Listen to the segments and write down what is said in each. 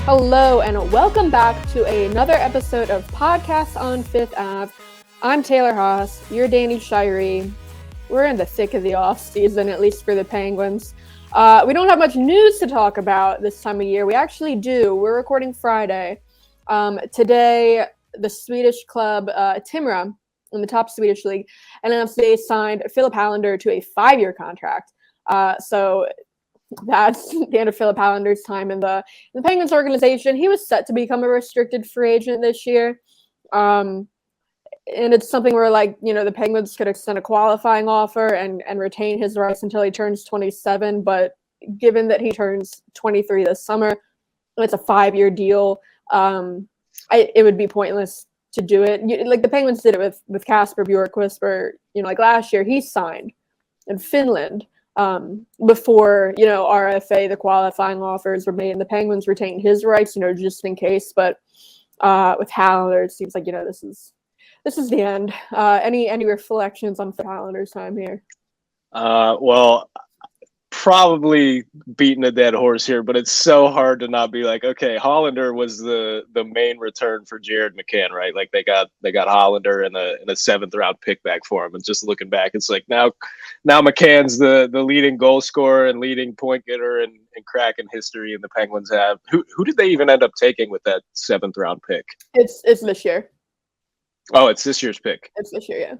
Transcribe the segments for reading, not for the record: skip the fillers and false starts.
Hello and welcome back to another episode of Podcast on Fifth Ave. I'm Taylor Haase, you're Danny Shirey. We're in the thick of the off season, at least for the Penguins. We don't have much news to talk about this time of year. We actually do. We're recording Friday. Today, the Swedish club Timrå in the top Swedish league announced they signed Filip Hallander to a 5-year contract. So that's the end of Filip Hallander's time in the Penguins organization. He was set to become a restricted free agent this year. And it's something where, the Penguins could extend a qualifying offer and retain his rights until he turns 27. But given that he turns 23 this summer, and it's a 5-year deal, it would be pointless to do it. The Penguins did it with Kasper Bjorkqvist, where, last year he signed in Finland before, RFA, the qualifying offers were made, and the Penguins retained his rights, just in case. But with Hallander, it seems like, this is the end. Any reflections on Hallander's time here? Well, probably beating a dead horse here, but it's so hard to not be like, okay, Hallander was the main return for Jared McCann, right? Like they got Hallander and a 7th round pick back for him. And just looking back, it's like now McCann's the leading goal scorer and leading point getter and Kraken history, and the Penguins have. Who did they even end up taking with that 7th round pick? It's this year. Oh, it's this year's pick. It's this year, yeah.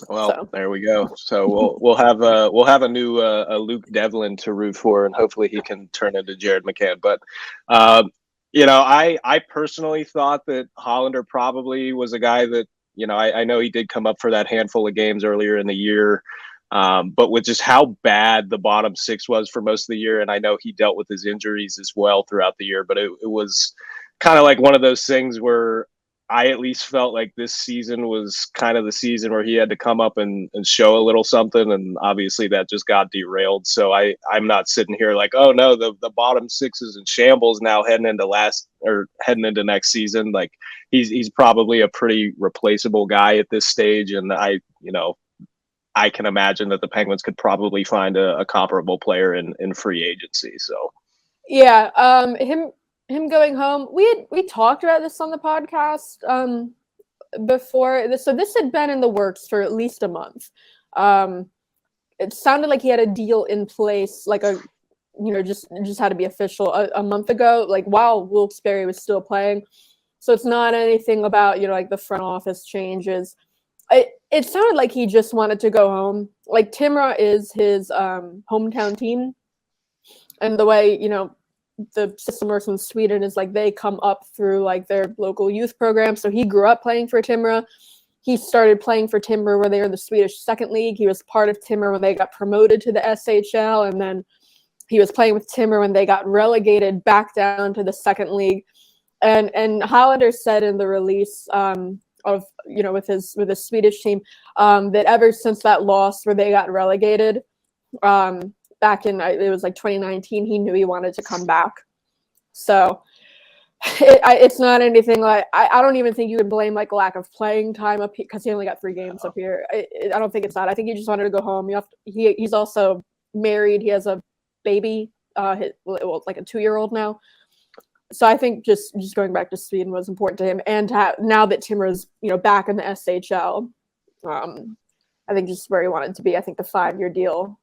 Well, There we go. So we'll have a new Luke Devlin to root for, and hopefully he can turn into Jared McCann. But I personally thought that Hallander probably was a guy that I know he did come up for that handful of games earlier in the year, but with just how bad the bottom six was for most of the year, and I know he dealt with his injuries as well throughout the year. But it was kind of like one of those things where I at least felt like this season was kind of the season where he had to come up and show a little something, and obviously that just got derailed. So I'm not sitting here like, oh no, the bottom six is in shambles now heading into next season. Like he's probably a pretty replaceable guy at this stage, and I can imagine that the Penguins could probably find a comparable player in free agency. So yeah, him going home, we talked about this on the podcast before this. So this had been in the works for at least a month. It sounded like he had a deal in place, just had to be official a month ago, while Wilkes-Barre was still playing. So it's not anything about the front office changes. It sounded like he just wanted to go home. Timrå is his hometown team, and the way the system works in Sweden is they come up through their local youth program. So he grew up playing for Timrå. He started playing for Timrå where they were in the Swedish second league. He was part of Timrå when they got promoted to the SHL, and then he was playing with Timrå when they got relegated back down to the second league. And Hallander said in the release with his Swedish team that ever since that loss where they got relegated, back in, it was 2019, he knew he wanted to come back. So it's not anything I don't even think you could blame lack of playing time up here, because he only got 3 games up here. I don't think it's that. I think he just wanted to go home. He's also married. He has a baby, a 2-year-old now. So I think just going back to Sweden was important to him, and now that Timrå's back in the SHL, I think just where he wanted to be. I think the 5-year deal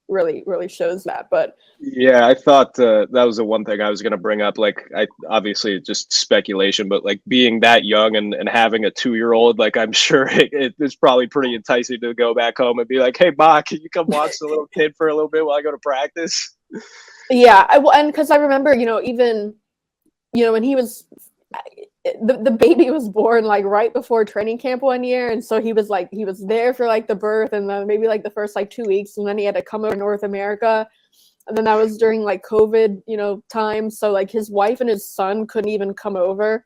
really shows that. But yeah, I thought that was the one thing I was going to bring up. I obviously just speculation, but being that young and having a 2-year-old, I'm sure it's probably pretty enticing to go back home and be like, hey Ma, can you come watch the little kid for a little bit while I go to practice? Yeah, and because I remember even when he was the baby was born right before training camp one year, and so he was there for the birth, and then maybe the first 2 weeks, and then he had to come over to North America, and then that was during COVID time, so his wife and his son couldn't even come over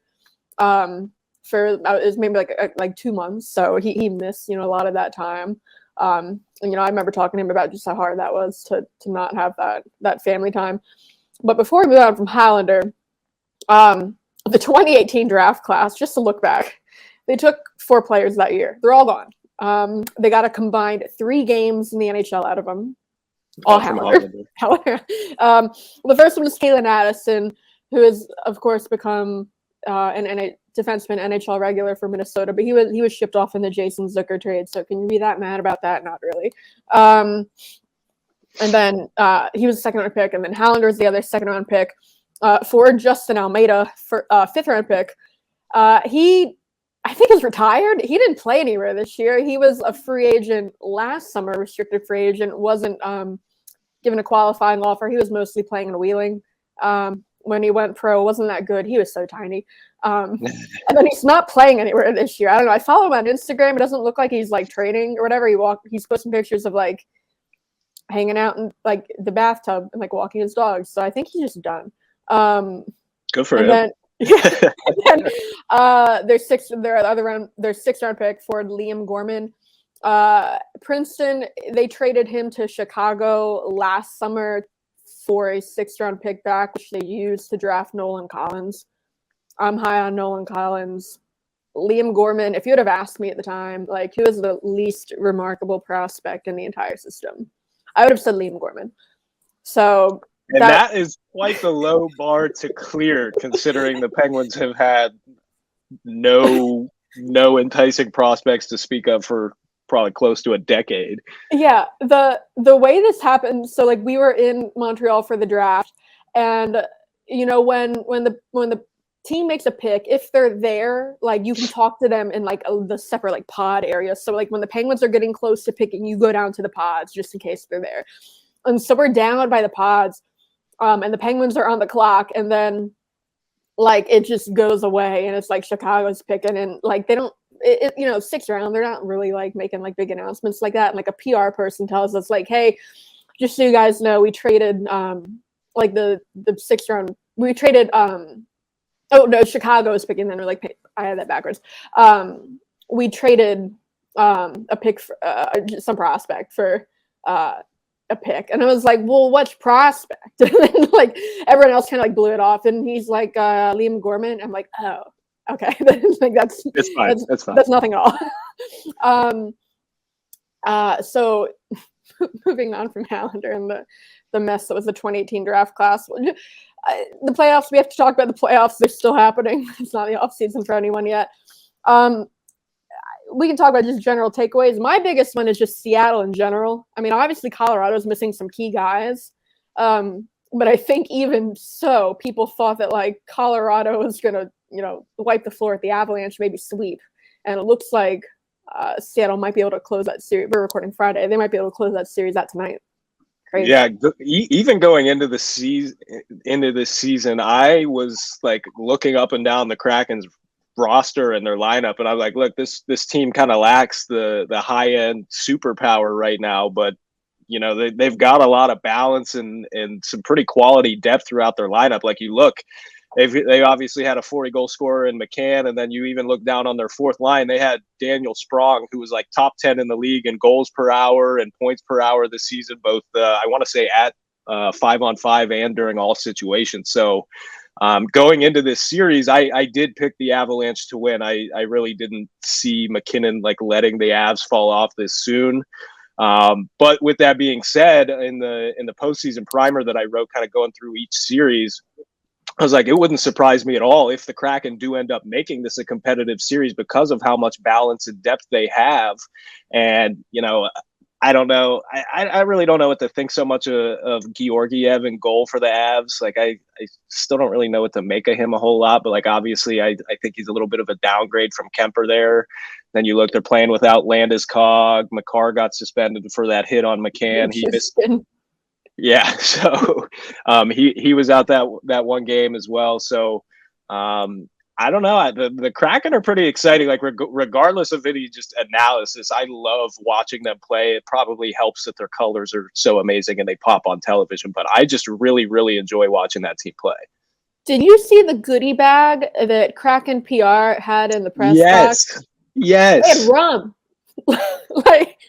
for it was maybe 2 months, so he missed a lot of that time. And I remember talking to him about just how hard that was to not have that family time. But before we move on from Hallander, the 2018 draft class, just to look back, they took 4 players that year. They're all gone. They got a combined 3 games in the NHL out of them. All from Hallander. Hallander. The first one is Kalen Addison, who has, of course, become an defenseman, NHL regular for Minnesota, but he was shipped off in the Jason Zucker trade. So can you be that mad about that? Not really. And then he was a second-round pick, and then Hallander is the other second-round pick for Justin Almeida for fifth-round pick. He, I think, is retired. He didn't play anywhere this year. He was a free agent last summer, restricted free agent. Wasn't given a qualifying offer. He was mostly playing in Wheeling. When he went pro, wasn't that good. He was so tiny. And then he's not playing anywhere this year. I don't know. I follow him on Instagram. It doesn't look like he's like training or whatever. He's posting pictures of like hanging out in like the bathtub and like walking his dogs. So I think he's just done. Good for him. Then, their sixth-round pick for Liam Gorman. Princeton, they traded him to Chicago last summer for a sixth-round pick back, which they used to draft Nolan Collins. I'm high on Nolan Collins. Liam Gorman, if you would have asked me at the time, like, who was the least remarkable prospect in the entire system, I would have said Liam Gorman. So that is quite the low bar to clear, considering the Penguins have had no enticing prospects to speak of for probably close to a decade. Yeah, the way this happened, so like we were in Montreal for the draft, and you know when the team makes a pick, if they're there, like you can talk to them in like the separate like pod areas. So like when the Penguins are getting close to picking, you go down to the pods just in case they're there. And so we're down by the pods, and the Penguins are on the clock, and then like it just goes away, and it's like Chicago's picking, and like they don't. Sixth round, they're not really like making like big announcements like that. And like a PR person tells us like, hey, just so you guys know, we traded like the sixth round. We traded Chicago is picking. Then we're like, I had that backwards. We traded a pick for some prospect for a pick, and I was like, well, which prospect? And then like everyone else kind of like blew it off, and he's like Liam Gorman. I'm like, oh. Okay, like it's fine. That's fine. That's nothing at all. So moving on from Hallander and the mess that was the 2018 draft class. The playoffs, we have to talk about the playoffs. They're still happening. It's not the off season for anyone yet. We can talk about just general takeaways. My biggest one is just Seattle in general. I mean, obviously Colorado's missing some key guys. But I think even so, people thought that like Colorado was going to, wipe the floor at the Avalanche, maybe sweep. And it looks like Seattle might be able to close that series. We're recording Friday. They might be able to close that series out tonight. Crazy. Yeah, even going into the season, I was like looking up and down the Kraken's roster and their lineup, and I'm like, look, this team kind of lacks the high end superpower right now, but they've got a lot of balance and some pretty quality depth throughout their lineup. Like you look, they obviously had a 40-goal scorer in McCann, and then you even look down on their fourth line. They had Daniel Sprong, who was like top 10 in the league in goals per hour and points per hour this season, both I want to say at 5-on-5 and during all situations. So going into this series, I did pick the Avalanche to win. I really didn't see McKinnon like letting the Avs fall off this soon. But with that being said, in the postseason primer that I wrote, kind of going through each series, I was like, it wouldn't surprise me at all if the Kraken do end up making this a competitive series because of how much balance and depth they have. And, I don't know. I really don't know what to think so much of Georgiev in goal for the Avs. Like, I still don't really know what to make of him a whole lot. But, like, obviously, I think he's a little bit of a downgrade from Kemper there. Then you look, they're playing without Landeskog. Makar got suspended for that hit on McCann. He missed. Yeah, so he was out that one game as well. So I don't know. The Kraken are pretty exciting. Like regardless of any just analysis, I love watching them play. It probably helps that their colors are so amazing and they pop on television. But I just really, really enjoy watching that team play. Did you see the goodie bag that Kraken PR had in the press box? Yes. They had rum. Like,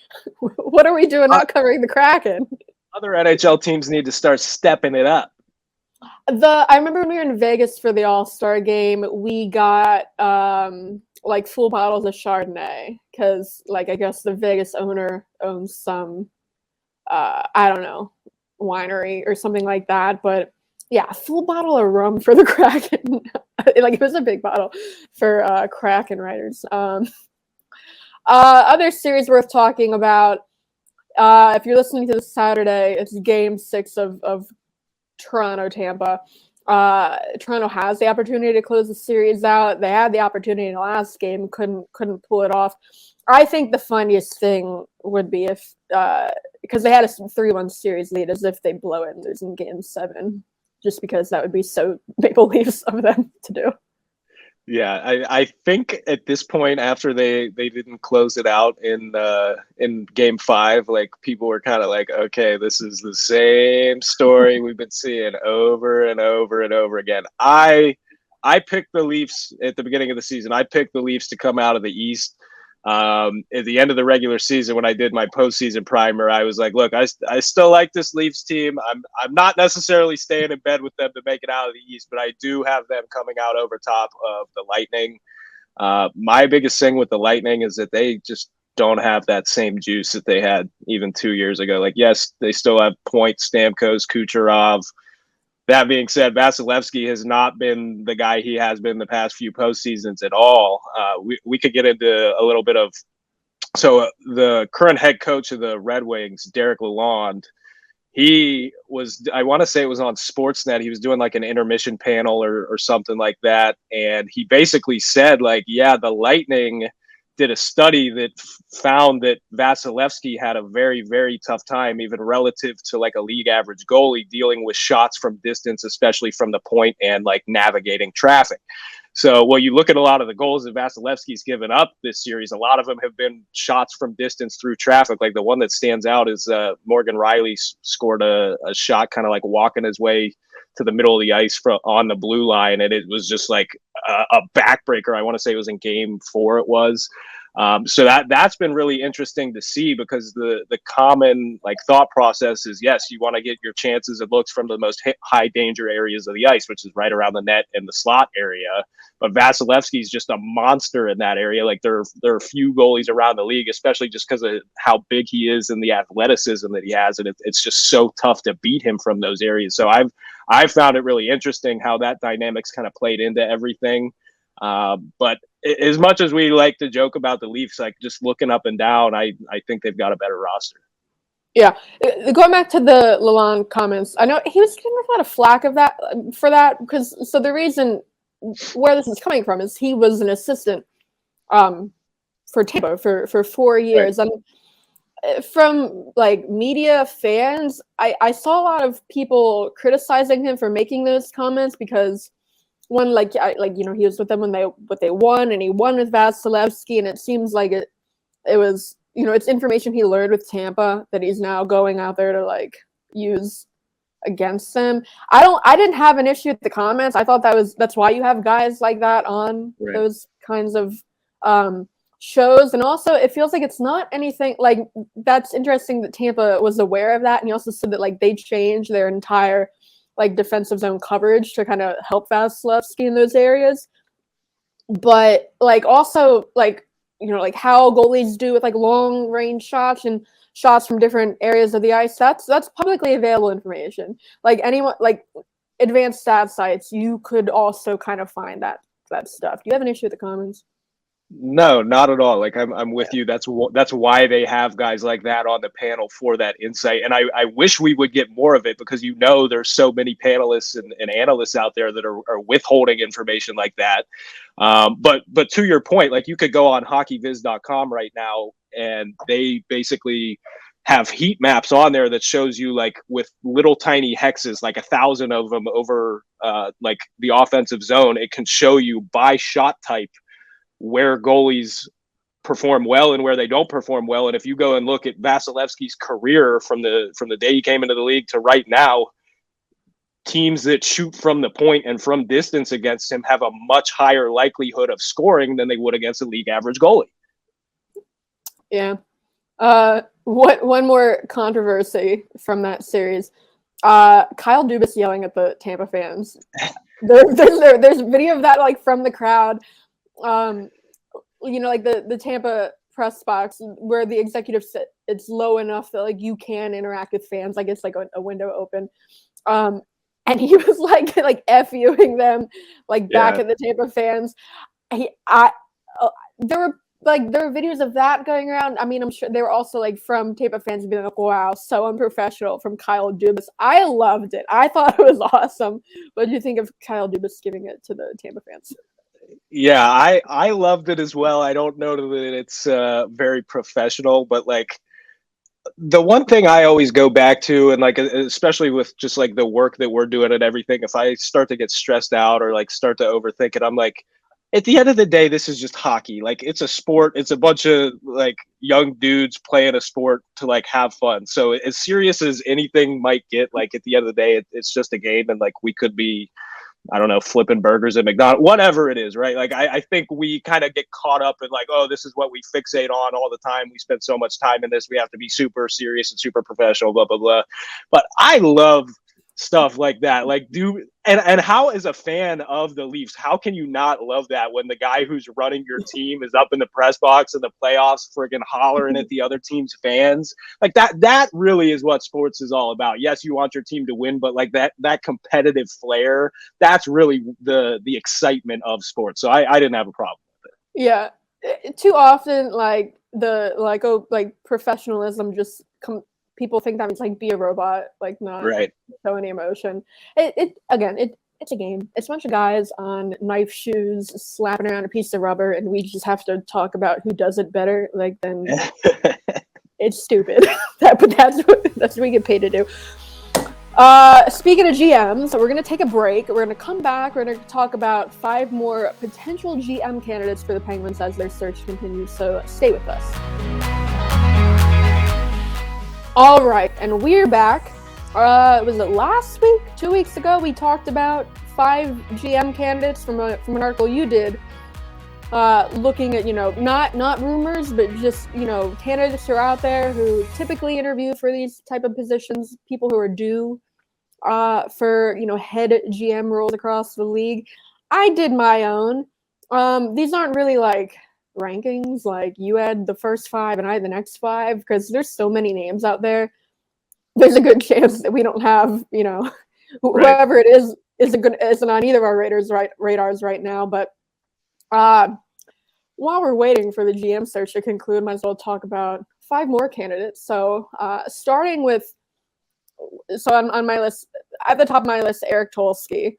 what are we doing not covering the Kraken? Other NHL teams need to start stepping it up. I remember when we were in Vegas for the All-Star game, we got like full bottles of Chardonnay because, like, I guess the Vegas owner owns some, I don't know, winery or something like that. But yeah, a full bottle of rum for the Kraken. Like, it was a big bottle for Kraken writers. Other series worth talking about. If you're listening to this Saturday, it's Game 6 of Toronto-Tampa. Toronto has the opportunity to close the series out. They had the opportunity in the last game, couldn't pull it off. I think the funniest thing would be if, because they had a 3-1 series lead, as if they blow it and lose in Game 7, just because that would be so Maple Leafs of them to do. Yeah, I think at this point, after they didn't close it out in Game 5, like, people were kind of like, okay, this is the same story we've been seeing over and over and over again. I picked the Leafs at the beginning of the season. I picked the Leafs to come out of the East. At the end of the regular season, when I did my postseason primer, I was like, look, I still like this Leafs team. I'm not necessarily staying in bed with them to make it out of the East, but I do have them coming out over top of the Lightning. My biggest thing with the Lightning is that they just don't have that same juice that they had even 2 years ago. Like, yes, they still have Point, Stamkos, Kucherov. That being said, Vasilevsky has not been the guy he has been the past few postseasons at all. We could get into a little bit of – so the current head coach of the Red Wings, Derek Lalonde, he was – I want to say it was on Sportsnet. He was doing like an intermission panel or something like that, and he basically said, like, yeah, the Lightning – did a study that found that Vasilevsky had a very, very tough time, even relative to like a league average goalie, dealing with shots from distance, especially from the point, and like navigating traffic. So, well, you look at a lot of the goals that Vasilevsky's given up this series, a lot of them have been shots from distance through traffic. Like, the one that stands out is Morgan Riley scored a shot kind of like walking his way to the middle of the ice on the blue line, and it was just like a backbreaker. I want to say it was in Game 4 it was. So that's been really interesting to see, because the common like thought process is, yes, you want to get your chances and looks from the most high danger areas of the ice, which is right around the net and the slot area. But Vasilevsky's just a monster in that area. Like, there are few goalies around the league, especially just because of how big he is and the athleticism that he has, and it's just so tough to beat him from those areas. So I've found it really interesting how that dynamics kind of played into everything. But as much as we like to joke about the Leafs, like, just looking up and down, I think they've got a better roster. Yeah, going back to the Lalonde comments, I know he was getting a lot of flack for that, because so the reason where this is coming from is he was an assistant for Tampa for 4 years, right. And from like media, fans, I saw a lot of people criticizing him for making those comments, because one, like he was with them when they won, and he won with Vasilevsky, and it seems like it was, it's information he learned with Tampa that he's now going out there to like use against them. I didn't have an issue with the comments. I thought that's why you have guys like that on right. Those kinds of shows. And also, it feels like it's not anything like that's interesting that Tampa was aware of that. And he also said that like they changed their entire like defensive zone coverage to kind of help Vasilevsky in those areas. But like also like, like how goalies do with like long range shots and shots from different areas of the ice, that's publicly available information. Like anyone, like advanced stat sites, you could also kind of find that stuff. Do you have an issue with the comments? No, not at all. Like, I'm with you. That's why they have guys like that on the panel, for that insight. And I wish we would get more of it, because there's so many panelists and analysts out there that are withholding information like that. But to your point, like, you could go on hockeyviz.com right now, and they basically have heat maps on there that shows you, like, with little tiny hexes, like 1,000 of them over like the offensive zone. It can show you by shot type where goalies perform well and where they don't perform well. And if you go and look at Vasilevsky's career from the day he came into the league to right now, teams that shoot from the point and from distance against him have a much higher likelihood of scoring than they would against a league average goalie. Yeah. One more controversy from that series. Kyle Dubas yelling at the Tampa fans. There's video of that, like, from the crowd. Like the Tampa press box where the executives sit. It's low enough that like you can interact with fans. Like it's like a window open. And he was like F-ing them like back at the Tampa fans. There were videos of that going around. I mean, I'm sure they were also like from Tampa fans being like, wow, so unprofessional from Kyle Dubas. I loved it. I thought it was awesome. What did you think of Kyle Dubas giving it to the Tampa fans? Yeah, I loved it as well. I don't know that it's very professional, but like the one thing I always go back to, and like especially with just like the work that we're doing and everything, if I start to get stressed out or like start to overthink it, I'm like, at the end of the day, this is just hockey. Like it's a sport. It's a bunch of like young dudes playing a sport to like have fun. So as serious as anything might get, like at the end of the day, it's just a game, and like we could be, I don't know, flipping burgers at McDonald's, whatever it is, right? Like I think we kind of get caught up in like, oh, this is what we fixate on all the time. We spend so much time in this. We have to be super serious and super professional, blah, blah, blah. But I love stuff like that. Like and how, as a fan of the Leafs, how can you not love that when the guy who's running your team is up in the press box in the playoffs friggin' hollering at the other team's fans? Like that really is what sports is all about. Yes, you want your team to win, but like that competitive flair, that's really the excitement of sports. So I didn't have a problem with it. Yeah. Too often professionalism just people think that means like be a robot, like not show any emotion. It's a game. It's a bunch of guys on knife shoes slapping around a piece of rubber, and we just have to talk about who does it better. Like then it's stupid. But that's what we get paid to do. Speaking of GMs, so we're going to take a break. We're going to come back. We're going to talk about 5 more potential GM candidates for the Penguins as their search continues. So stay with us. All right, and we're back. Was it last week? 2 weeks ago, we talked about 5 GM candidates from an article you did, looking at not rumors, but just candidates who are out there who typically interview for these type of positions, people who are due for head GM roles across the league. I did my own. These aren't really like rankings, like you had the first 5 and I had the next 5, because there's so many names out there. There's a good chance that we don't have whoever it isn't on either of our radars right now. But while we're waiting for the GM search to conclude, might as well talk about 5 more candidates. So starting with, on my list, at the top of my list, Eric Tolsky.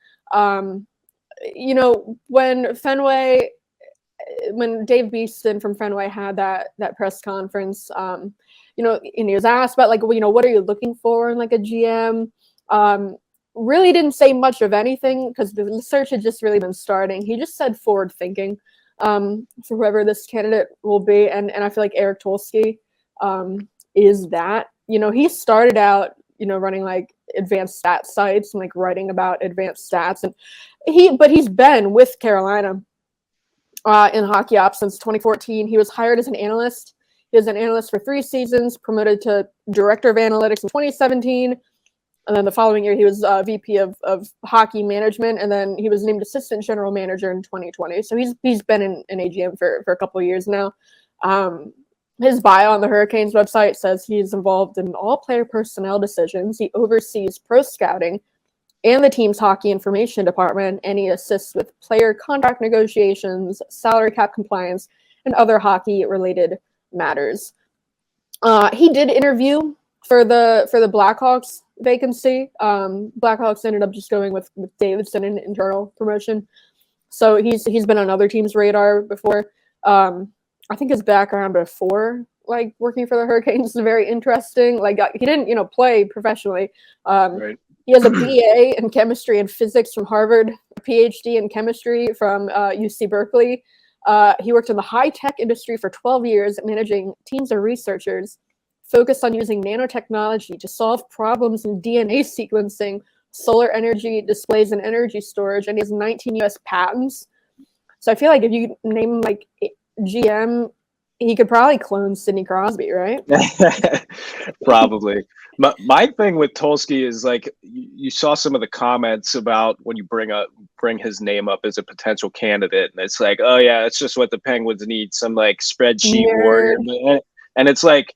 When Dave Beeston from Fenway had that press conference, and he was asked about what are you looking for in like a GM? Really didn't say much of anything because the search had just really been starting. He just said forward thinking for whoever this candidate will be, and I feel like Eric Tolsky is that. He started out running like advanced stat sites and like writing about advanced stats, and he's been with Carolina in hockey ops since 2014. He was hired as an analyst. He was an analyst for 3 seasons, promoted to director of analytics in 2017. And then the following year, he was VP of hockey management. And then he was named assistant general manager in 2020. So he's been in AGM for a couple of years now. His bio on the Hurricanes website says he's involved in all player personnel decisions. He oversees pro scouting and the team's hockey information department, and he assists with player contract negotiations, salary cap compliance, and other hockey-related matters. He did interview for the Blackhawks vacancy. Blackhawks ended up just going with Davidson in internal promotion. So he's been on other teams' radar before. I think his background before like working for the Hurricanes is very interesting. Like he didn't play professionally. Right. He has a BA in chemistry and physics from Harvard, a PhD in chemistry from UC Berkeley. He worked in the high-tech industry for 12 years, managing teams of researchers focused on using nanotechnology to solve problems in DNA sequencing, solar energy displays, and energy storage. And he has 19 U.S. patents. So I feel like if you name like GM he could probably clone Sidney Crosby, right? Probably. My thing with Tulsky is like you saw some of the comments about when you bring his name up as a potential candidate, and it's like, oh yeah, it's just what the Penguins need, some like spreadsheet warrior, and it's like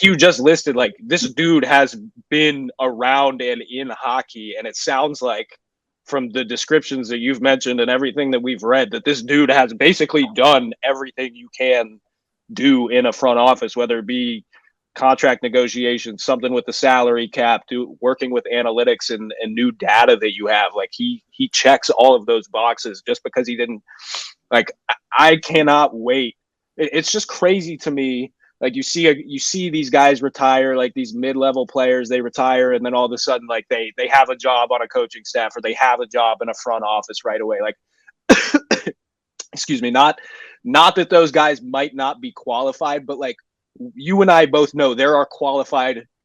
you just listed, like this dude has been around and in hockey, and it sounds like from the descriptions that you've mentioned and everything that we've read that this dude has basically done everything you can do in a front office, whether it be contract negotiations, something with the salary cap, working with analytics and new data that you have. Like he checks all of those boxes. Just because he didn't, like, I cannot wait. It's just crazy to me. Like you see these guys retire, like these mid-level players, they retire, and then all of a sudden, like they have a job on a coaching staff or they have a job in a front office right away. Like, excuse me, not that those guys might not be qualified, but like you and I both know there are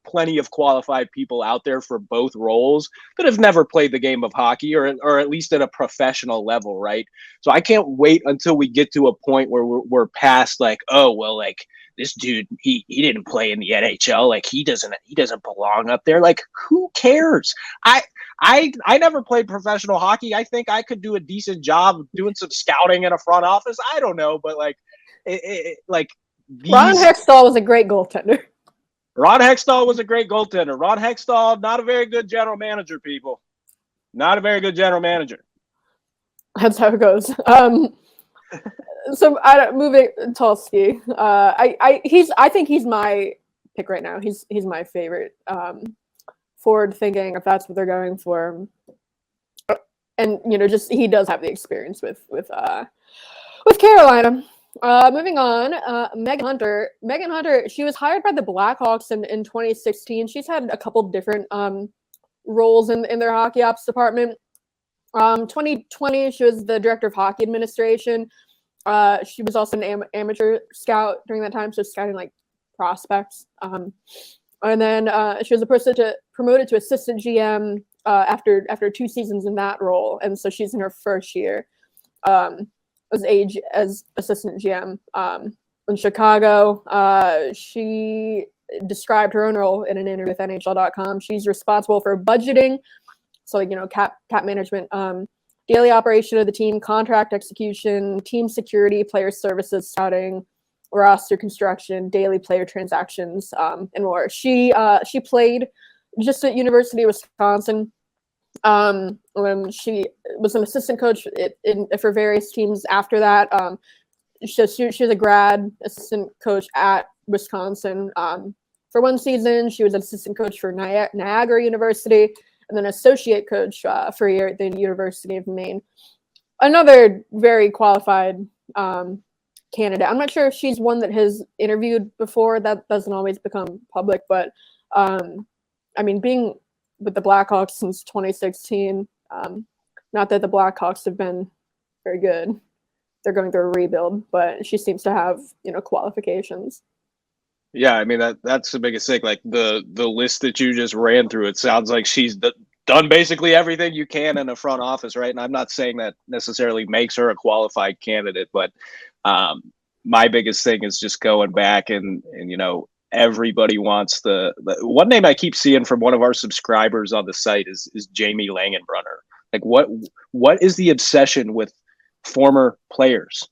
plenty of qualified people out there for both roles that have never played the game of hockey or at least at a professional level, right? So I can't wait until we get to a point where we're past like, oh, well, like this dude, he didn't play in the NHL. Like he doesn't belong up there. Like who cares? I never played professional hockey. I think I could do a decent job doing some scouting in a front office. I don't know, but like, like Ron Hextall was a great goaltender. Ron Hextall was a great goaltender. Ron Hextall, not a very good general manager, people. Not a very good general manager. That's how it goes. So moving Tulsky. I think he's my pick right now. He's my favorite. Forward thinking, if that's what they're going for. And just he does have the experience with Carolina. Moving on, Megan Hunter. Megan Hunter, she was hired by the Blackhawks in 2016. She's had a couple different roles in their hockey ops department. 2020, she was the director of hockey administration. She was also an amateur scout during that time, so scouting like prospects. And then she was promoted to assistant GM after 2 seasons in that role, and so she's in her first year. As assistant GM in Chicago. She described her own role in an interview with NHL.com. She's responsible for budgeting, so cap management, daily operation of the team, contract execution, team security, player services, scouting, roster construction, daily player transactions, and more. She played just at University of Wisconsin. When she was an assistant coach for various teams after that. She was a grad assistant coach at Wisconsin for 1 season. She was an assistant coach for Niagara University, and then associate coach for a year at the University of Maine. Another very qualified candidate. I'm not sure if she's one that has interviewed before. That doesn't always become public, but being with the Blackhawks since 2016. Not that the Blackhawks have been very good. They're going through a rebuild, but she seems to have, qualifications. Yeah, I mean that's the biggest thing. Like the list that you just ran through, it sounds like she's done basically everything you can in a front office, right? And I'm not saying that necessarily makes her a qualified candidate, but my biggest thing is just going back and everybody wants the one name I keep seeing from one of our subscribers on the site is Jamie Langenbrunner. Like what is the obsession with former players?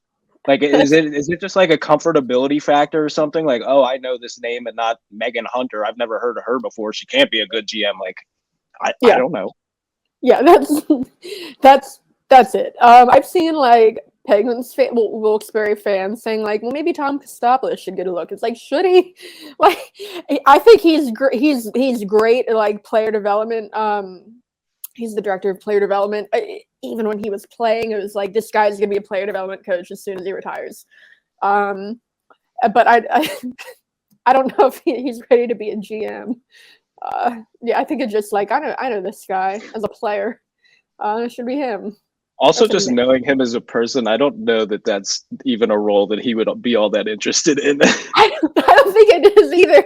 Like is it just like a comfortability factor or something? Like, oh, I know this name and not Megan Hunter. I've never heard of her before. She can't be a good GM. Like I don't know. Yeah, that's it. I've seen like Penguins Wilkes-Barre fans saying like, well, maybe Tom Kostopoulos should get a look. It's like, should he? Like, I think he's great at like player development. He's the director of player development. Even when he was playing, it was like, this guy's gonna be a player development coach as soon as he retires. But I don't know if he's ready to be a GM. I think it's just like, I know this guy as a player. It should be him. Also, just knowing him as a person, I don't know that that's even a role that he would be all that interested in. I don't think it is either.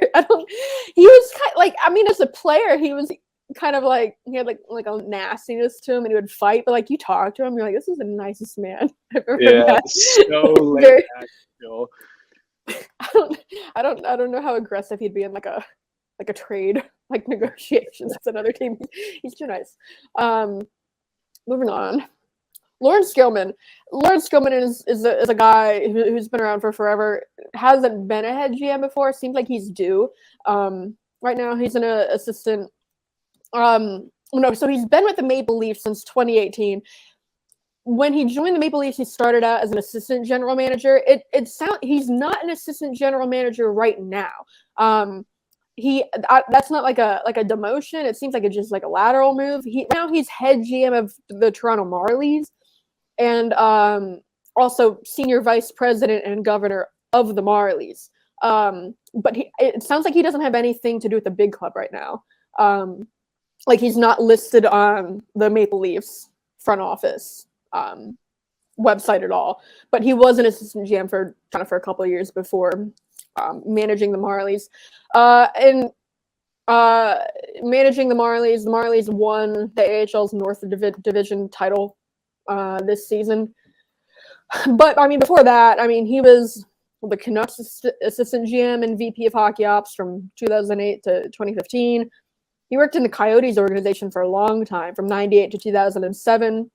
He was kind of like, as a player, he was kind of like he had like a nastiness to him, and he would fight. But like you talk to him, you're like, this is the nicest man I've ever met. So laid back still. I don't know how aggressive he'd be in like a trade like negotiations with another team. He's too nice. Moving on. Lawrence Gilman. Lawrence Gilman is a guy who's been around for forever. Hasn't been a head GM before. Seems like he's due. Right now he's an assistant. So he's been with the Maple Leafs since 2018. When he joined the Maple Leafs, he started out as an assistant general manager. He's not an assistant general manager right now. That's not like a demotion. It seems like it's just like a lateral move. Now he's head GM of the Toronto Marlies, and also senior vice president and governor of the Marlies. But it sounds like he doesn't have anything to do with the big club right now. Like he's not listed on the Maple Leafs front office website at all. But he was an assistant GM for a couple of years before managing the Marlies. And managing the Marlies won the AHL's North Division title this season. But I mean, before that, I mean, he was the Canucks assistant GM and VP of hockey ops from 2008 to 2015. He worked in the Coyotes organization for a long time, from 98 to 2007.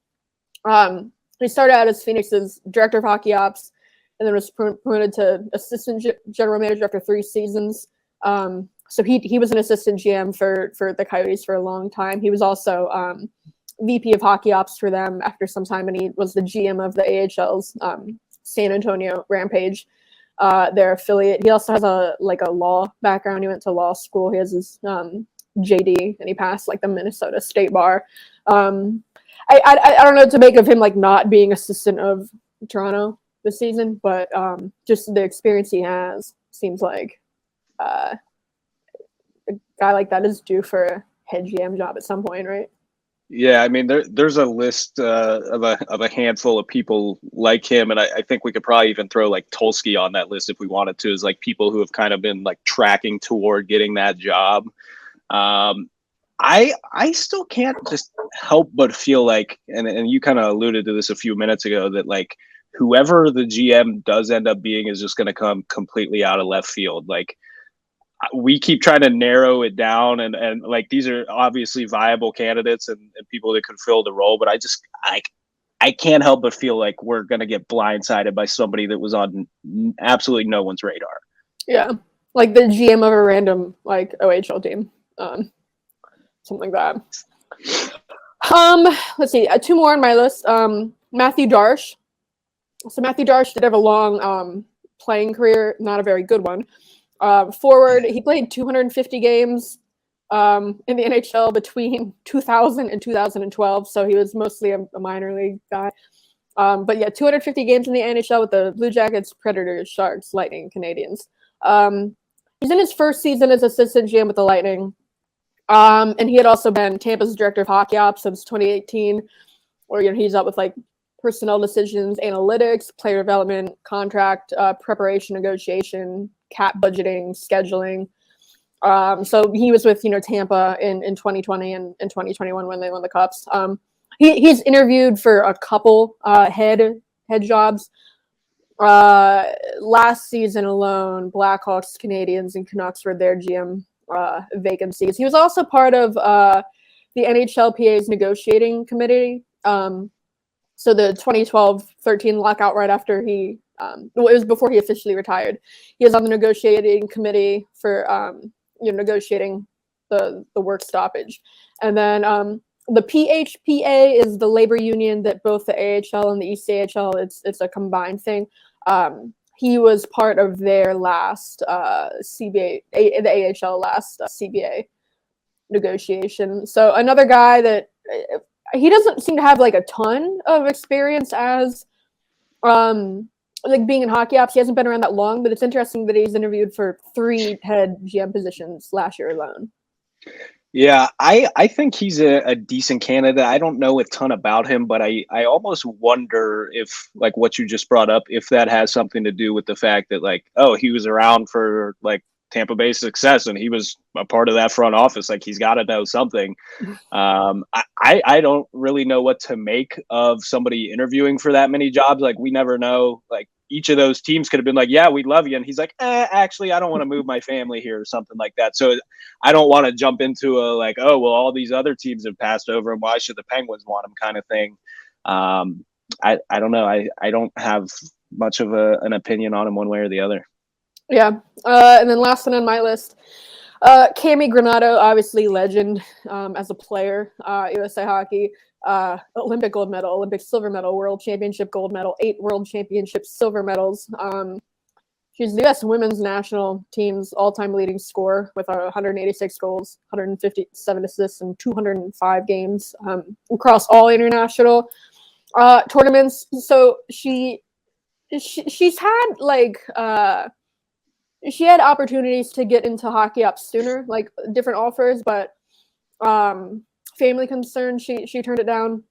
He started out as Phoenix's director of hockey ops, and then was promoted to assistant general manager after 3 seasons. So he was an assistant GM for the Coyotes for a long time. He was also VP of hockey ops for them after some time, and he was the GM of the AHL's San Antonio Rampage, their affiliate. He also has a law background. He went to law school. He has his JD, and he passed like the Minnesota State Bar. I don't know what to make of him like not being assistant of Toronto this season, but just the experience he has seems like a guy like that is due for a head GM job at some point, right? Yeah, I mean, there's a list of a handful of people like him, and I think we could probably even throw like Tulsky on that list if we wanted to, as like people who have kind of been like tracking toward getting that job. I still can't just help but feel like, and you kind of alluded to this a few minutes ago, that like whoever the GM does end up being is just going to come completely out of left field. Like we keep trying to narrow it down, and like these are obviously viable candidates and people that could fill the role, but I can't help but feel like we're going to get blindsided by somebody that was on absolutely no one's radar. Yeah, like the GM of a random like OHL team. Something like that. Let's see. 2 more on my list. Matthew Darche. So Matthew Darche did have a long playing career, not a very good one. Forward, he played 250 games in the NHL between 2000 and 2012, so he was mostly a minor league guy. But yeah, 250 games in the NHL with the Blue Jackets, Predators, Sharks, Lightning, Canadiens. He's in his first season as assistant GM with the Lightning. And he had also been Tampa's director of hockey ops since 2018, where he's dealt with like personnel decisions, analytics, player development, contract preparation, negotiation, cap budgeting, scheduling. So he was with Tampa in 2020 and 2021 when they won the Cups. He's interviewed for a couple head jobs. Last season alone, Blackhawks, Canadiens, and Canucks were their GM vacancies. He was also part of the NHLPA's negotiating committee. So the 2012-13 lockout, right after it was before he officially retired. He was on the negotiating committee for negotiating the work stoppage. And then the PHPA is the labor union that both the AHL and the ECHL, it's a combined thing. He was part of their last CBA, the AHL last CBA negotiation. So another guy that he doesn't seem to have like a ton of experience as like being in hockey ops. He hasn't been around that long, but it's interesting that he's interviewed for 3 head GM positions last year alone. Yeah, I think he's a decent candidate. I don't know a ton about him, but I almost wonder if, like what you just brought up, if that has something to do with the fact that like, oh, he was around for like Tampa Bay's success, and he was a part of that front office. Like, he's got to know something. I don't really know what to make of somebody interviewing for that many jobs. Like, we never know. Like, each of those teams could have been like, yeah, we love you. And he's like, actually, I don't want to move my family here or something like that. So I don't want to jump into a like, oh, well, all these other teams have passed over him. Why should the Penguins want him kind of thing? I don't know. I don't have much of an opinion on him one way or the other. Yeah. And then last one on my list, Cami Granato, obviously legend as a player, USA Hockey, Olympic gold medal, Olympic silver medal, World Championship gold medal, 8 World Championship silver medals. She's the U.S. women's national team's all-time leading scorer with 186 goals, 157 assists, and 205 games across all international tournaments. So she's had like she had opportunities to get into hockey up sooner, like different offers, but family concerns, she turned it down.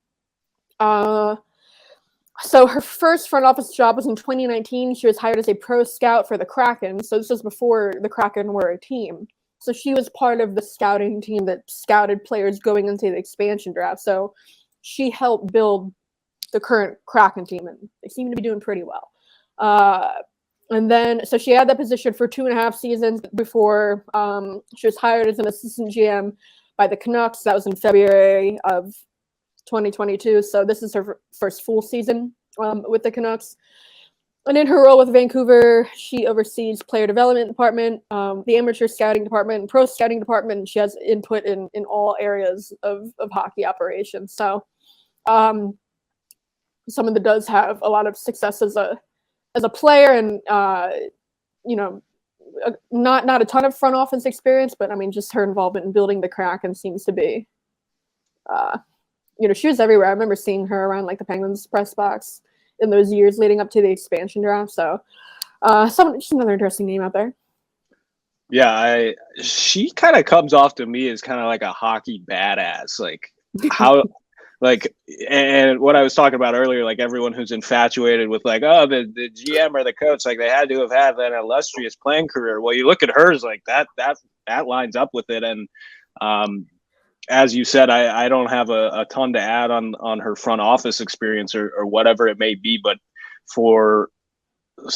So her first front office job was in 2019. She was hired as a pro scout for the Kraken. So this was before the Kraken were a team. So she was part of the scouting team that scouted players going into the expansion draft. So she helped build the current Kraken team, and they seem to be doing pretty well. And then, so she had that position for 2.5 seasons before she was hired as an assistant GM by the Canucks. That was in February of 2022. So this is her first full season with the Canucks. And in her role with Vancouver, she oversees player development department, the amateur scouting department, and pro scouting department. And she has input in all areas of hockey operations. So someone that does have a lot of success as a player, and not a ton of front office experience, but I mean, just her involvement in building the Kraken seems to be, she was everywhere. I remember seeing her around like the Penguins press box in those years leading up to the expansion draft. So, just another interesting name out there. Yeah, she kind of comes off to me as kind of like a hockey badass, like how. Like, and what I was talking about earlier, like everyone who's infatuated with like, oh, the GM or the coach, like they had to have had an illustrious playing career. Well, you look at hers, like that lines up with it. And as you said, I don't have a ton to add on her front office experience or whatever it may be, but for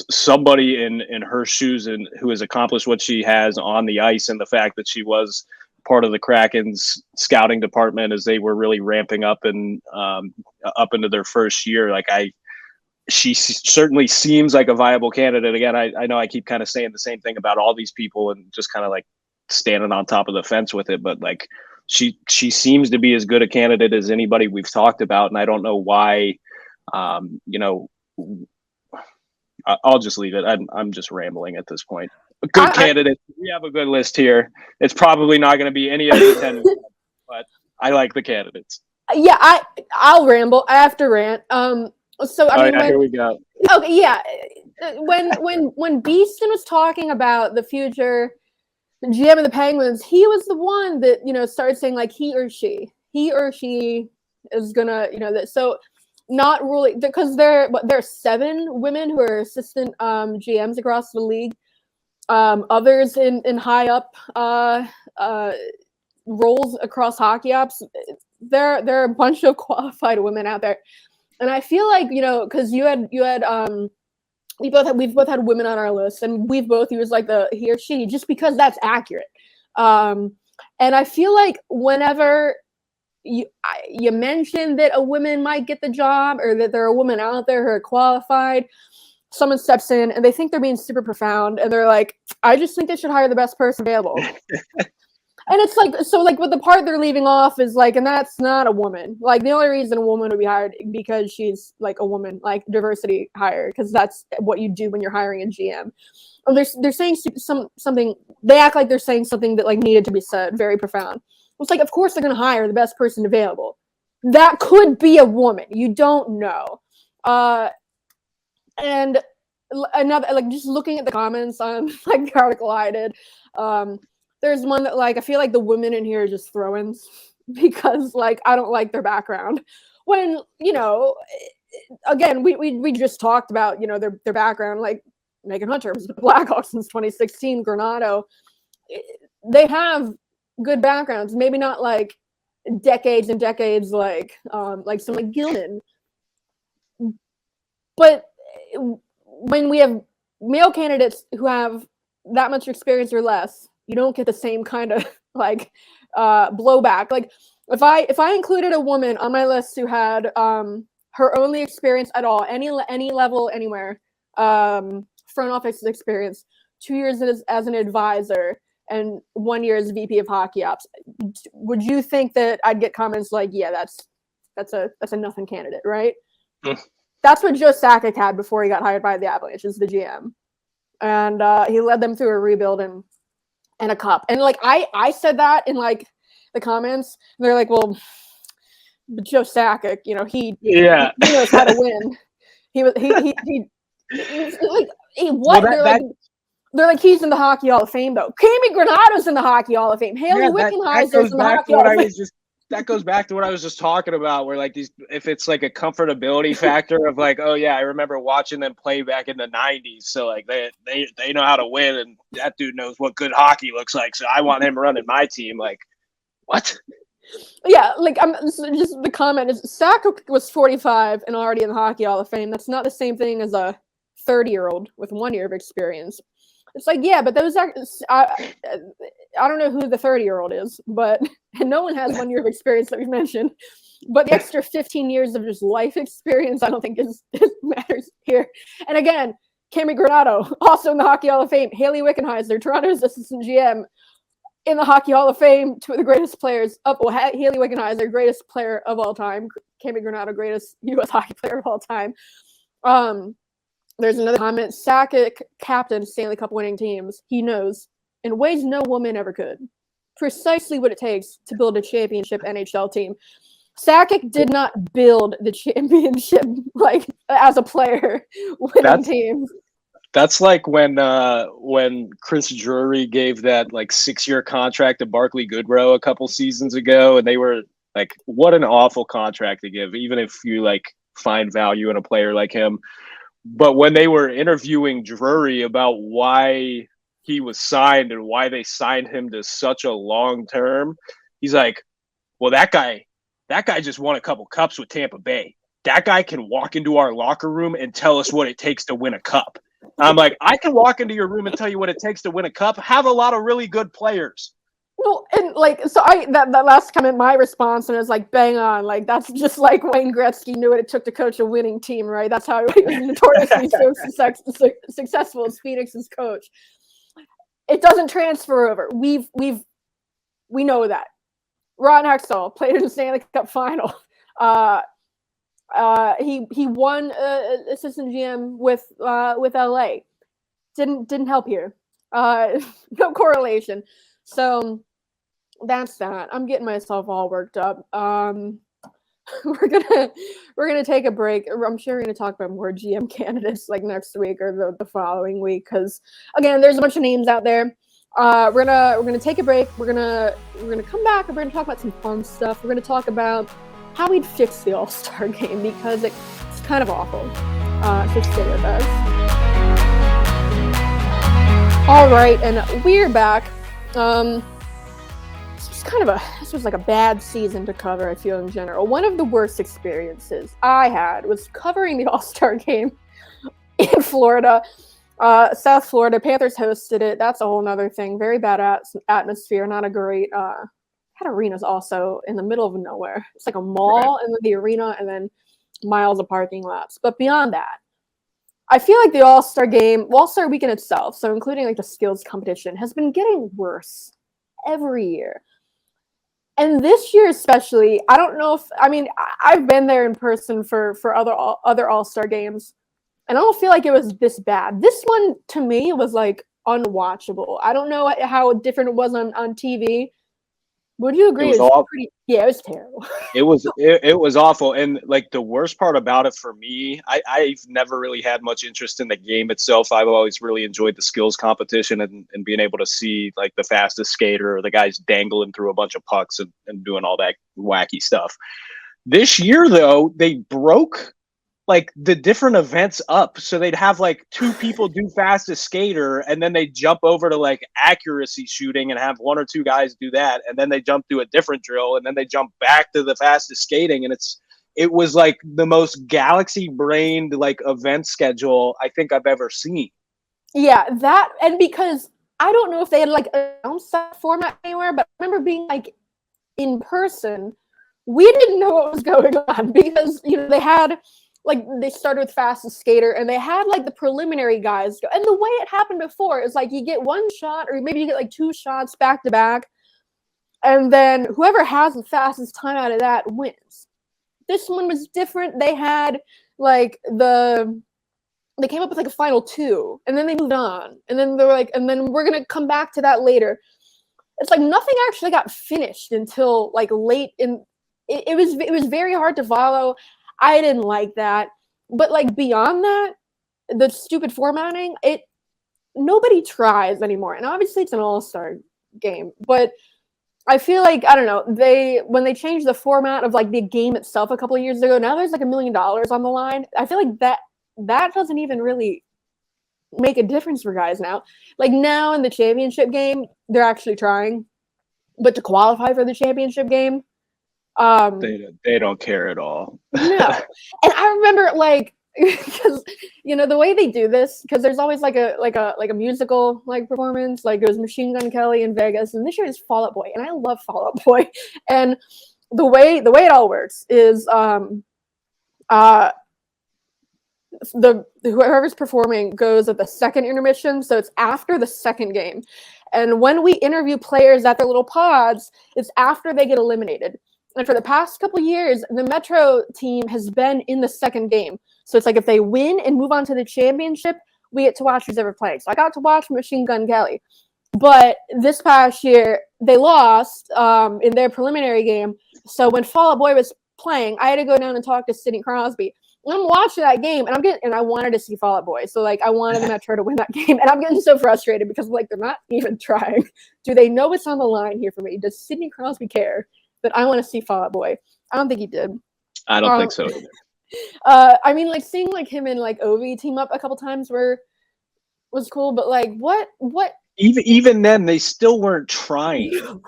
somebody in her shoes and who has accomplished what she has on the ice, and the fact that she was part of the Kraken's scouting department as they were really ramping up and up into their first year. Like she certainly seems like a viable candidate. Again, I know I keep kind of saying the same thing about all these people and just kind of like standing on top of the fence with it, but like she seems to be as good a candidate as anybody we've talked about. And I don't know why, I'll just leave it. I'm just rambling at this point. A good candidate. We have a good list here. It's probably not going to be any of the 10, but I like the candidates. Yeah, I'll ramble. I have to rant. So I mean, here we go. Okay, yeah. When Beeston was talking about the future GM of the Penguins, he was the one that started saying like he or she is gonna so not really, because there are 7 women who are assistant GMs across the league. Others in high up roles across hockey ops. There are a bunch of qualified women out there, and I feel like because we've both had women on our list, and we've both used like the he or she just because that's accurate. And I feel like whenever you mention that a woman might get the job, or that there are women out there who are qualified, someone steps in and they think they're being super profound, and they're like, I just think they should hire the best person available. And it's like, so like with the part they're leaving off is like, and that's not a woman. Like the only reason a woman would be hired because she's like a woman, like diversity hire, because that's what you do when you're hiring a GM. And they're saying something, they act like they're saying something that like needed to be said, very profound. It's like, of course they're going to hire the best person available. That could be a woman. You don't know. And another, like just looking at the comments on like the article I did, there's one that like I feel like the women in here are just throw-ins because like I don't like their background. When again we just talked about their background. Like Megan Hunter was with the Blackhawks since 2016. Granato, they have good backgrounds. Maybe not like decades and decades like some like Gilman, but when we have male candidates who have that much experience or less, you don't get the same kind of like blowback. Like if I included a woman on my list who had her only experience at all, any level, anywhere, front office experience, 2 years as an advisor, and 1 year as VP of hockey ops, would you think that I'd get comments like, yeah, that's a nothing candidate, right? That's what Joe Sakic had before he got hired by the Avalanche as the GM. And he led them through a rebuild and a cup. And like I said that in like the comments. They're like, well, but Joe Sakic, you know, he knows how to win. He was they're like he's in the Hockey Hall of Fame though. Cammy Granato's in the Hockey Hall of Fame. Haley Wickenheiser's in the Hockey Hall of Fame. That goes back to what I was just talking about, where like if it's like a comfortability factor of like, oh yeah, I remember watching them play back in the 90s, so like they know how to win, and that dude knows what good hockey looks like, so I want him running my team. Like, what? Yeah, like I'm just the comment is Sakic was 45 and already in the Hockey Hall of Fame. That's not the same thing as a 30-year-old with 1 year of experience. It's like, yeah, but those are I don't know who the 30-year-old is, but and no one has 1 year of experience that we've mentioned. But the extra 15 years of just life experience, I don't think is matters here. And again, Cammy Granato, also in the Hockey Hall of Fame. Haley Wickenheiser, Toronto's assistant GM, in the Hockey Hall of Fame. Two of the greatest players of Haley Wickenheiser, greatest player of all time. Cammy Granato, greatest U.S. hockey player of all time. There's another comment. Sakic captain Stanley Cup winning teams. He knows in ways no woman ever could. Precisely what it takes to build a championship NHL team. Sakic did not build the championship like as a player winning teams. That's like when Chris Drury gave that like 6-year contract to Barclay Goodrow a couple seasons ago, and they were like, what an awful contract to give, even if you like find value in a player like him. But when they were interviewing Drury about why he was signed and why they signed him to such a long term, he's like, well, that guy just won a couple cups with Tampa Bay. That guy can walk into our locker room and tell us what it takes to win a cup. I'm like, I can walk into your room and tell you what it takes to win a cup. Have a lot of really good players. Well, and like, so that last comment, my response, and it's like, bang on. Like, that's just like Wayne Gretzky knew what it took to coach a winning team, right? That's how he was notoriously so successful as Phoenix's coach. It doesn't transfer over. We know that. Ron Hextall played in the Stanley Cup final. He won assistant GM with LA. Didn't help here. No correlation. So that's that. I'm getting myself all worked up. We're gonna take a break. I'm sure we're gonna talk about more GM candidates like next week or the following week, because again, there's a bunch of names out there. We're gonna take a break. We're gonna come back and we're gonna talk about some fun stuff. We're gonna talk about how we'd fix the All-Star game, because it's kind of awful. So stay with us. All right, and we're back. This was like a bad season to cover, I feel, in general. One of the worst experiences I had was covering the All-Star game in Florida, South Florida. Panthers hosted it. That's a whole nother thing. Very bad atmosphere, not a great that arena's also in the middle of nowhere. It's like a mall and then the arena and then miles of parking lots. But beyond that, I feel like the All-Star weekend itself, so including like the skills competition, has been getting worse every year. And this year especially, I don't know if, I mean, I've been there in person for other All-Star games, and I don't feel like it was this bad. This one, to me, was like unwatchable. I don't know how different it was on TV. Would you agree? It was terrible. It was awful. And like the worst part about it for me, I've never really had much interest in the game itself. I've always really enjoyed the skills competition and being able to see like the fastest skater or the guys dangling through a bunch of pucks and doing all that wacky stuff. This year, though, they broke like the different events up. So they'd have like two people do fastest skater, and then they jump over to like accuracy shooting and have one or two guys do that. And then they jump to a different drill, and then they jump back to the fastest skating. And it was like the most galaxy brained like event schedule I think I've ever seen. Yeah, that, and because I don't know if they had like announced that format anywhere, but I remember being like in person, we didn't know what was going on because, you know, they had like, they started with fastest skater and they had like the preliminary guys go. And the way it happened before is like you get one shot or maybe you get like two shots back to back. And then whoever has the fastest time out of that wins. This one was different. They had like they came up with like a final two and then they moved on. And then they were like, and then we're going to come back to that later. It's like nothing actually got finished until like late in, it was very hard to follow. I didn't like that. But like beyond that, the stupid formatting, nobody tries anymore. And obviously it's an all-star game, but I feel like, I don't know, when they changed the format of like the game itself a couple of years ago, now there's like $1 million on the line. I feel like that doesn't even really make a difference for guys now. Like now in the championship game, they're actually trying, but to qualify for the championship game, they don't care at all. No. And I remember like, because you know the way they do this, because there's always like a musical like performance, like it was Machine Gun Kelly in Vegas, and this year is Fall Out Boy, and I love Fall Out Boy. And the way it all works is whoever's performing goes at the second intermission, so it's after the second game. And when we interview players at their little pods, it's after they get eliminated. And for the past couple of years, the Metro team has been in the second game. So it's like if they win and move on to the championship, we get to watch who's ever playing. So I got to watch Machine Gun Kelly. But this past year, they lost in their preliminary game. So when Fall Out Boy was playing, I had to go down and talk to Sidney Crosby. And I'm watching that game, and I wanted to see Fall Out Boy. So like I wanted the Metro to win that game. And I'm getting so frustrated because like they're not even trying. Do they know what's on the line here for me? Does Sidney Crosby care that I want to see Fall Out Boy? I don't think he did. I don't think so either. I mean, like seeing like him and like Ovi team up a couple times was cool, but like what even then they still weren't trying.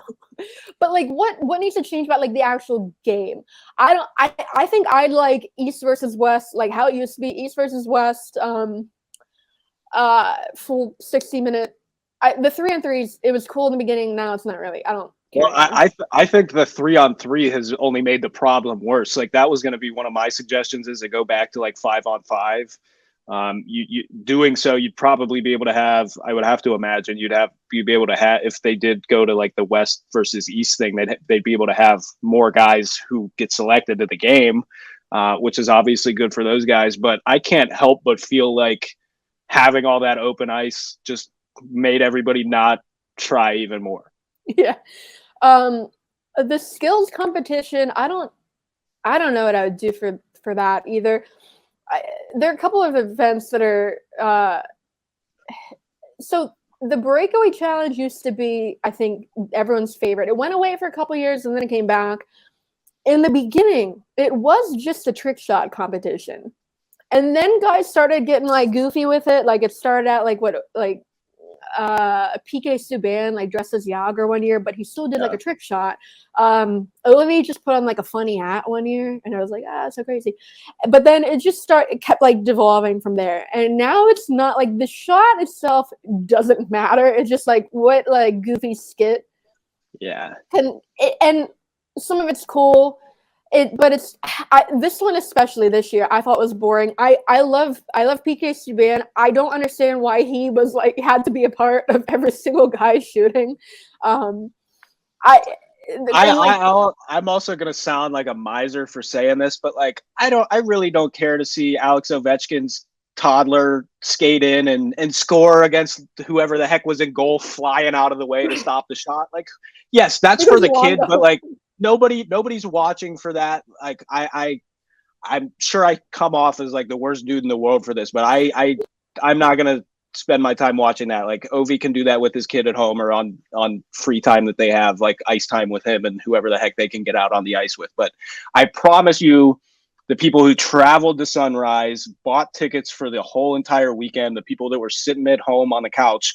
But like what needs to change about like the actual game? I think I'd like East versus West, like how it used to be, East versus West, full 60-minute. The 3-on-3s, it was cool in the beginning, now it's not really. I don't. Well, I think the 3-on-3 has only made the problem worse. Like that was going to be one of my suggestions, is to go back to like 5-on-5. You doing so, you'd probably be able to have. I would have to imagine you'd be able to have, if they did go to like the West versus East thing, they'd be able to have more guys who get selected to the game, which is obviously good for those guys. But I can't help but feel like having all that open ice just made everybody not try even more. Yeah. The skills competition, I don't know what I would do for that either. There are a couple of events that are so the breakaway challenge used to be, I think, everyone's favorite. It went away for a couple of years and then it came back. In the beginning, it was just a trick shot competition. And then guys started getting like goofy with it. Like it started out like PK Subban like dressed as Yager one year, but he still did like a trick shot. Ovi just put on like a funny hat one year, and I was like, so crazy. But then it kept like devolving from there. And now it's not like the shot itself doesn't matter. It's just like what like goofy skit. Yeah. And some of it's cool. But this one especially this year I thought was boring. I love PK Subban. I don't understand why he was like had to be a part of every single guy shooting. I'm also gonna sound like a miser for saying this, but like I really don't care to see Alex Ovechkin's toddler skate in and score against whoever the heck was in goal, flying out of the way to stop the shot. Like, yes, that's for the kid, but like. Nobody's watching for that. Like I'm sure I come off as like the worst dude in the world for this, but I'm not gonna spend my time watching that. Like Ovi can do that with his kid at home or on free time that they have, like ice time with him and whoever the heck they can get out on the ice with. But I promise you, the people who traveled to Sunrise, bought tickets for the whole entire weekend, the people that were sitting at home on the couch,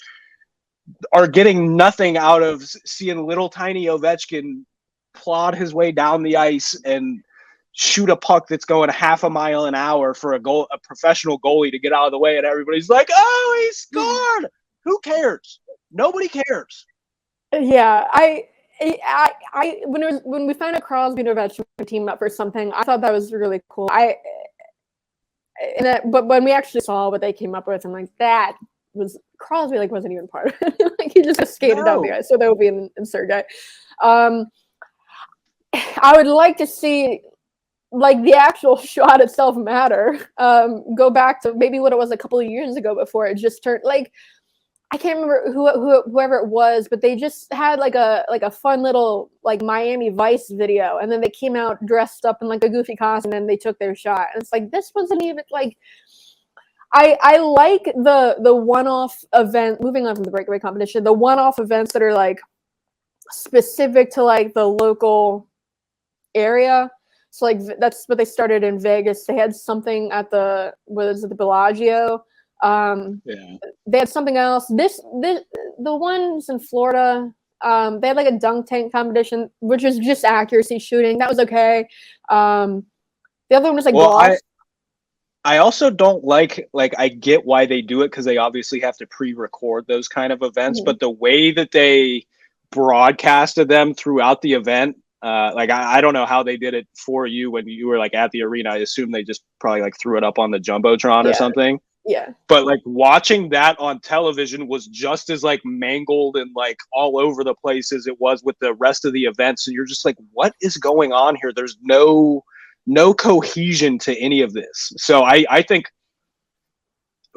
are getting nothing out of seeing little tiny Ovechkin plod his way down the ice and shoot a puck that's going half a mile an hour for a professional goalie to get out of the way, and everybody's like, "Oh, he scored!" Who cares? Nobody cares. Yeah, I when we found out Crosby and Ovechkin teamed up for something, I thought that was really cool. But when we actually saw what they came up with, I'm like, that was Crosby. Like, wasn't even part of it. Like, he just skated down the ice, so that would be an absurd guy. I would like to see, like, the actual shot itself matter. Go back to maybe what it was a couple of years ago before it just turned, like, I can't remember whoever it was, but they just had like a fun little like Miami Vice video, and then they came out dressed up in like a goofy costume, and they took their shot. And it's like, this wasn't even like, I like the one-off event, moving on from the breakaway competition, the one-off events that are like specific to like the local area. So like that's what they started in Vegas. They had something at the Bellagio. They had something else. The ones in Florida, they had like a dunk tank competition, which was just accuracy shooting. That was okay. The other one was like golf. I also don't like I get why they do it, because they obviously have to pre-record those kind of events, but the way that they broadcasted them throughout the event, like I don't know how they did it for you when you were like at the arena. I assume they just probably like threw it up on the Jumbotron or something. Yeah. But like watching that on television was just as like mangled and like all over the place as it was with the rest of the events. And you're just like, what is going on here? There's no cohesion to any of this. So I think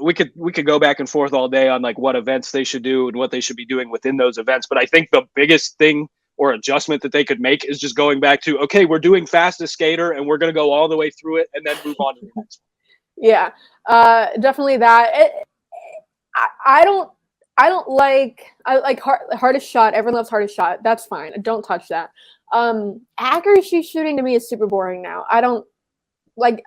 we could go back and forth all day on like what events they should do and what they should be doing within those events. But I think the biggest thing or adjustment that they could make is just going back to, okay, we're doing fastest skater and we're going to go all the way through it and then move on to the next one. Yeah, definitely that. I like hardest shot. Everyone loves hardest shot. That's fine. Don't touch that. Accuracy shooting to me is super boring now. I don't know.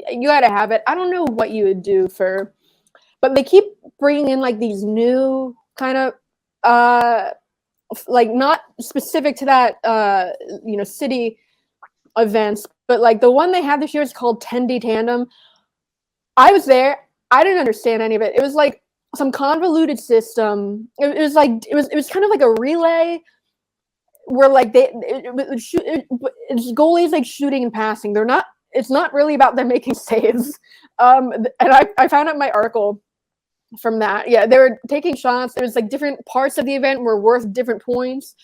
You gotta have it. I don't know what you would do but they keep bringing in like these new kind of like not specific to that city events, but like the one they had this year is called 10D Tandem. I was there. I didn't understand any of it. It was like some convoluted system. It was kind of like a relay where like it's goalies like shooting and passing. It's not really about them making saves. And I found out my article from that. Yeah, they were taking shots. There was like different parts of the event were worth different points.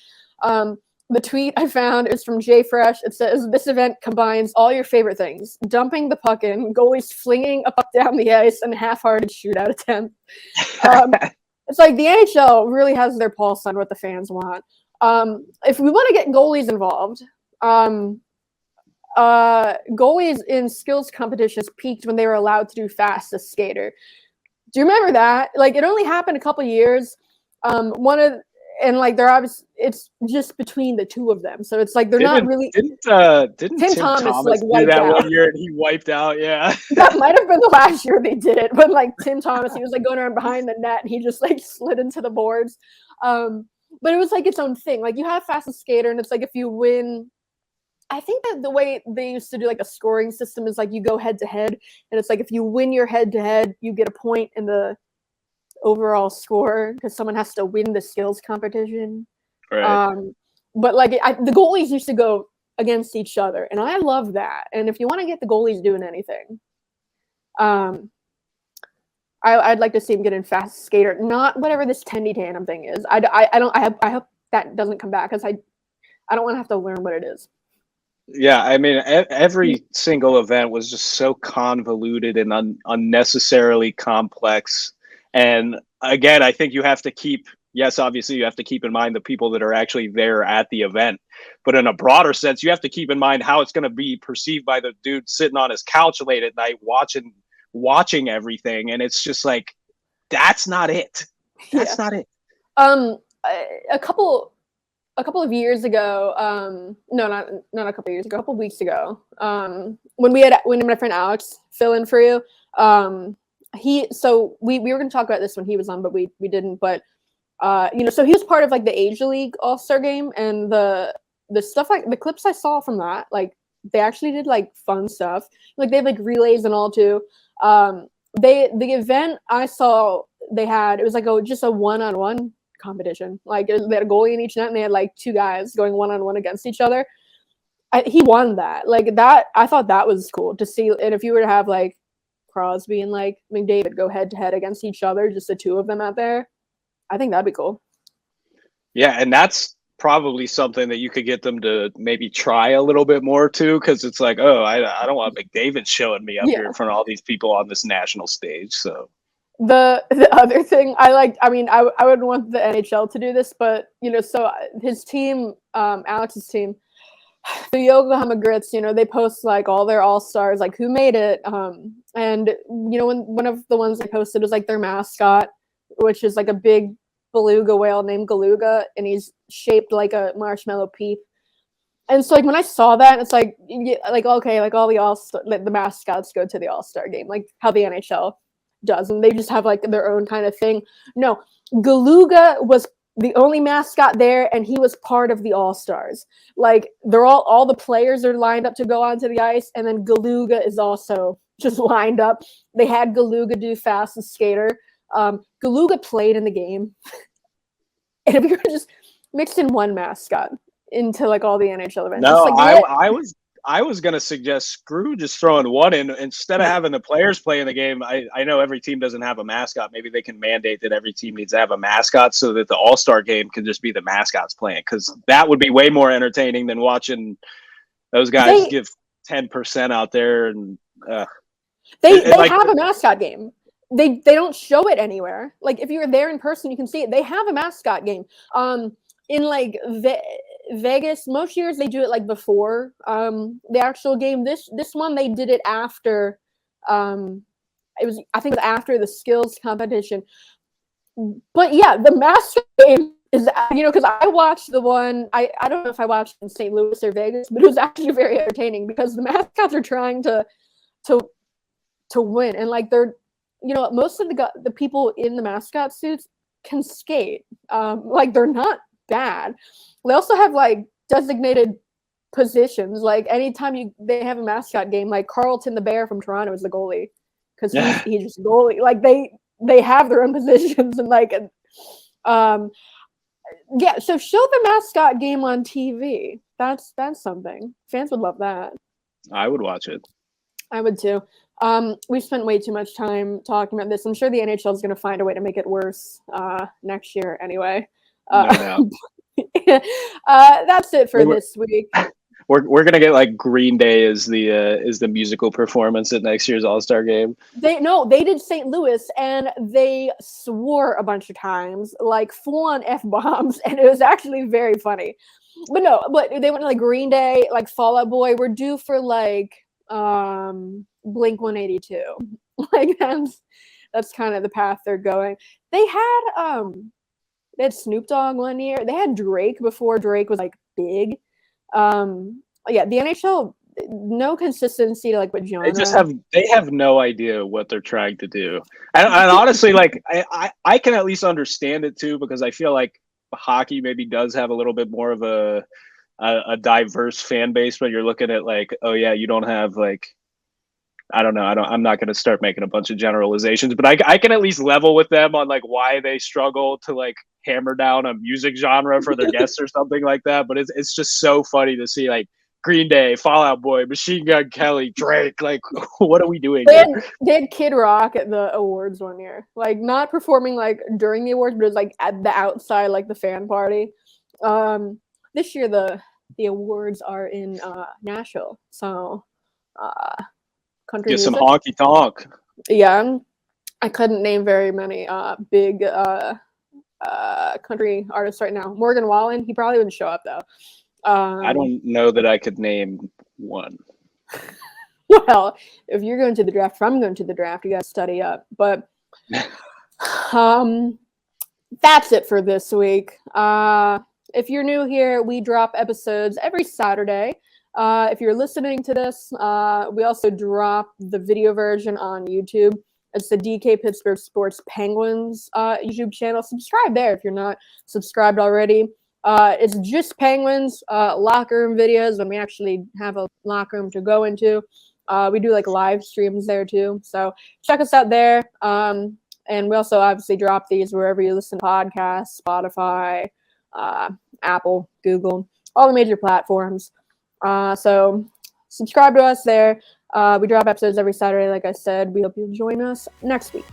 The tweet I found is from Jay Fresh. It says, "This event combines all your favorite things: dumping the puck in, goalies flinging a puck down the ice, and half-hearted shootout attempt." It's like the NHL really has their pulse on what the fans want. If we want to get goalies involved, goalies in skills competitions peaked when they were allowed to do fastest skater. Do you remember that? Like, it only happened a couple years. It's just between the two of them, so it's like they're not really. Didn't Tim Thomas like do wiped that out. 1 year and he wiped out? Yeah, that might have been the last year they did it. But like Tim Thomas, he was like going around behind the net and he just like slid into the boards. But it was like its own thing. Like you have fastest skater, and it's like if you win. I think that the way they used to do like a scoring system is like you go head to head, and it's like if you win your head to head, you get a point in the overall score because someone has to win the skills competition. Right. But like the goalies used to go against each other, and I love that. And if you want to get the goalies doing anything, I'd like to see him get in fast skater, not whatever this 10D tandem thing is. I hope that doesn't come back because I don't want to have to learn what it is. Yeah, I mean, every single event was just so convoluted and unnecessarily complex. And again, I think you have to obviously you have to keep in mind the people that are actually there at the event. But in a broader sense, you have to keep in mind how it's going to be perceived by the dude sitting on his couch late at night watching everything. And it's just like, that's not it. That's not it. A couple a couple of years ago, no, not a couple of years ago, a couple of weeks ago, when my friend Alex fill in for you, we were going to talk about this when he was on, but we didn't. But so he was part of like the Asia League All-Star game, and the stuff, like the clips I saw from that, like they actually did like fun stuff. Like they have like relays and all too. The event I saw, it was like just a one-on-one competition. Like they had a goalie in each net, and they had like two guys going one-on-one against each other. He won that. Like that, I thought that was cool to see. And if you were to have like Crosby and like McDavid go head-to-head against each other, just the two of them out there, I think that'd be cool. Yeah, and that's probably something that you could get them to maybe try a little bit more too, because it's like, oh, I don't want McDavid showing me up here in front of all these people on this national stage. So the other thing I would want the NHL to do this, but so his team, Alex's team, the Yokohama Grits, they post like all their all-stars, like who made it, and when one of the ones they posted was like their mascot, which is like a big beluga whale named Galuga, and he's shaped like a marshmallow peep. And so like when I saw that, it's like okay, like all the mascots go to the All-Star game, like how the NHL does, and they just have like their own kind of thing. No, Galuga was the only mascot there, and he was part of the All-Stars. Like they're all the players are lined up to go onto the ice, and then Galuga is also just lined up. They had Galuga do fastest skater. Galuga played in the game. And if you were just mixed in one mascot into like all the NHL events. No, like, I was gonna suggest screw just throwing one in instead of having the players play in the game. I know every team doesn't have a mascot. Maybe they can mandate that every team needs to have a mascot so that the All-Star game can just be the mascots playing, because that would be way more entertaining than watching those guys give 10% out there. And they have a mascot game. They don't show it anywhere. Like if you're there in person, you can see it. They have a mascot game. In like Vegas, most years they do it like before the actual game. This one they did it after. I think it was after the skills competition. But yeah, the mascot game is because I watched the one. I don't know if I watched in St. Louis or Vegas, but it was actually very entertaining because the mascots are trying to win, and like they're. Most of the people in the mascot suits can skate. Like they're not bad. They also have like designated positions. Like anytime they have a mascot game, like Carlton the Bear from Toronto is the goalie because he's just a goalie. Like they have their own positions, and like so show the mascot game on TV. That's something. Fans would love that. I would watch it. I would too. We've spent way too much time talking about this. I'm sure the NHL is going to find a way to make it worse next year anyway. No. That's it for this week. We're gonna get like Green Day is the musical performance at next year's All-Star game. They did St. Louis, and they swore a bunch of times, like full-on F-bombs, and it was actually very funny. But they went to like Green Day, like Fall Out Boy. We're due for like Blink 182. Like that's kind of the path they're going. They had Snoop Dogg one year. They had Drake before Drake was like big. The NHL, no consistency to like what genre. They have no idea what they're trying to do. And honestly, like I can at least understand it too, because I feel like hockey maybe does have a little bit more of a diverse fan base when you're looking at like, oh yeah, you don't have like, I don't know. I'm not going to start making a bunch of generalizations, but I can at least level with them on like why they struggle to like hammer down a music genre for their guests or something like that. But it's just so funny to see like Green Day, Fall Out Boy, Machine Gun Kelly, Drake. Like, what are we doing? They had Kid Rock at the awards one year, like not performing like during the awards, but it was like at the outside, like the fan party. This year the awards are in Nashville, so country get music. Some honky tonk. Yeah, I couldn't name very many big country artists right now. Morgan Wallen, he probably wouldn't show up though. I don't know that I could name one. Well, if you're going to the draft, if I'm going to the draft, you got to study up. But that's it for this week. if you're new here, we drop episodes every Saturday. If you're listening to this, we also drop the video version on YouTube. It's the DK Pittsburgh Sports Penguins YouTube channel. Subscribe there if you're not subscribed already. It's just Penguins locker room videos when we actually have a locker room to go into. We do like live streams there too. So check us out there. And we also obviously drop these wherever you listen to podcasts, Spotify, Apple, Google, all the major platforms. So subscribe to us there. We drop episodes every Saturday, like I said. We hope you'll join us next week.